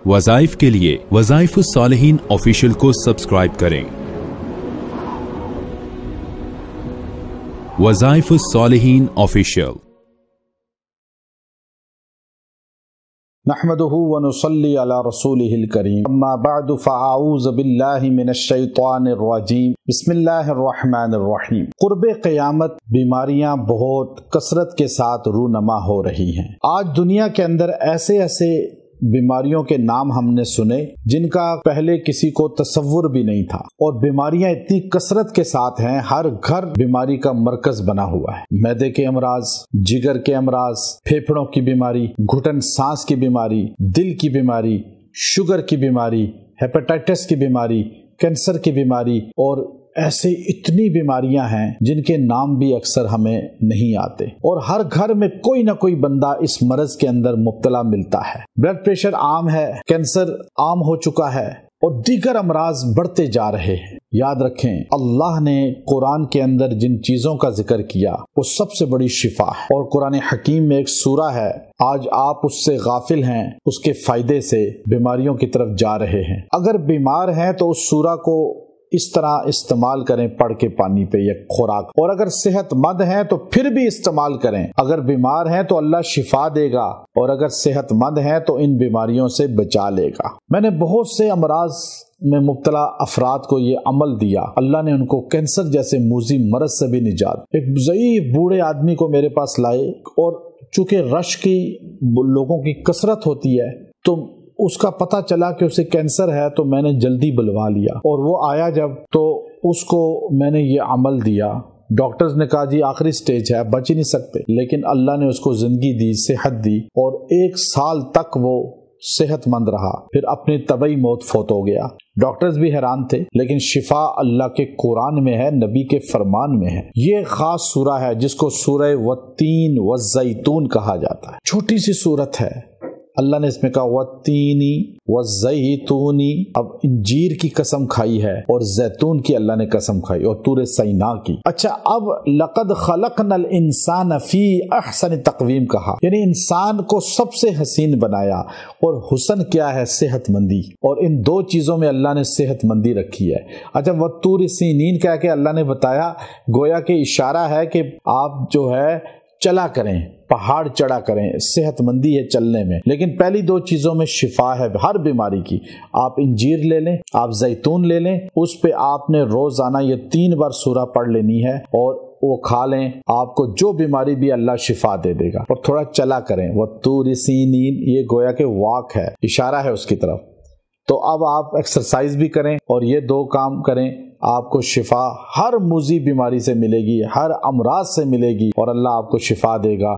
वज़ाइफ के लिए वज़ाइफ सालिहीन ऑफिशियल को सब्सक्राइब करें। वज़ाइफ सालिहीन ऑफिशियल। नहमदुहु व नुसल्ली अला रसूलिहिल करीम, अम्मा बअदु फ़अऊज़ु बिल्लाहि मिनश शैतानिर रजीम, बिस्मिल्लाहिर रहमानिर रहीम। क़ुर्बे क़यामत बीमारियां बहुत कसरत के साथ रूनमा हो रही हैं। आज दुनिया के अंदर ऐसे ऐसे बीमारियों के नाम हमने सुने जिनका पहले किसी को तसव्वुर भी नहीं था, और बीमारियां इतनी कसरत के साथ हैं, हर घर बीमारी का मरकज बना हुआ है। मैदे के अमराज, जिगर के अमराज, फेफड़ों की बीमारी, घुटन सांस की बीमारी, दिल की बीमारी, शुगर की बीमारी, हेपेटाइटिस की बीमारी, कैंसर की बीमारी, और ऐसे इतनी बीमारियां हैं जिनके नाम भी अक्सर हमें नहीं आते, और हर घर में कोई ना कोई बंदा इस मर्ज के अंदर मुब्तला मिलता है। ब्लड प्रेशर आम है, कैंसर आम हो चुका है, और दीगर अमराज बढ़ते जा रहे हैं। याद रखें, अल्लाह ने कुरान के अंदर जिन चीजों का जिक्र किया वो सबसे बड़ी शिफा है, और कुरान हकीम में एक सूरा है, आज आप उससे गाफिल हैं, उसके फायदे से बीमारियों की तरफ जा रहे हैं। अगर बीमार हैं तो उस सूरा को इस तरह इस्तेमाल करें, पढ़ के पानी पे या खुराक, और अगर सेहतमंद हैं तो फिर भी इस्तेमाल करें। अगर बीमार हैं तो अल्लाह शिफा देगा, और अगर सेहतमंद हैं तो इन बीमारियों से बचा लेगा। मैंने बहुत से अमराज में मुब्तला अफराद को ये अमल दिया, अल्लाह ने उनको कैंसर जैसे मूजी मरज से भी निजात। एक ज़ईफ बूढ़े आदमी को मेरे पास लाए, और चूंकि रश की लोगों की कसरत होती है तो उसका पता चला कि उसे कैंसर है, तो मैंने जल्दी बुलवा लिया, और वो आया जब तो उसको मैंने ये अमल दिया। डॉक्टर्स ने कहा जी आखिरी स्टेज है, बच ही नहीं सकते, लेकिन अल्लाह ने उसको जिंदगी दी, सेहत दी, और 1 साल तक वो सेहतमंद रहा। फिर अपनी तबई मौत फौत हो गया। डॉक्टर्स भी हैरान थे, लेकिन शिफा अल्लाह के कुरान में है, नबी के फरमान में है। ये खास सूरा है जिसको सूरह वत्तीन वज़ैतून कहा जाता है। छोटी सी सूरत है, अल्लाह ने इसमें कहा वत्तीनी वज़ैतूनी। अब इंजीर की कसम खाई है, और जैतून की अल्लाह ने कसम खाई, और तूर सैना की। अच्छा, अब लक़द ख़लक़नल इंसान फ़ी अहसन तक़वीम कहा, यानी इंसान को सबसे हसीन बनाया, और हुस्न क्या है? सेहतमंदी, और इन 2 चीज़ों में अल्लाह ने सेहतमंदी रखी है। अच्छा, वत्तूर सीनीन कह के अल्लाह ने बताया, गोया के इशारा है कि आप जो है चला करें, पहाड़ चढ़ा करें, सेहतमंदी है चलने में। लेकिन पहली 2 चीजों में शिफा है हर बीमारी की। आप इंजीर ले लें, आप जैतून ले लें, उस पे आपने रोजाना ये 3 बार सूरा पढ़ लेनी है, और वो खा लें, आपको जो बीमारी भी अल्लाह शिफा दे देगा। और थोड़ा चला करें, वो तूर सीनीन, ये गोया के वाक है, इशारा है उसकी तरफ। तो अब आप एक्सरसाइज भी करें और ये 2 काम करें, आपको शिफा हर मुजी बीमारी से मिलेगी, हर अमराज से मिलेगी, और अल्लाह आपको शिफा देगा।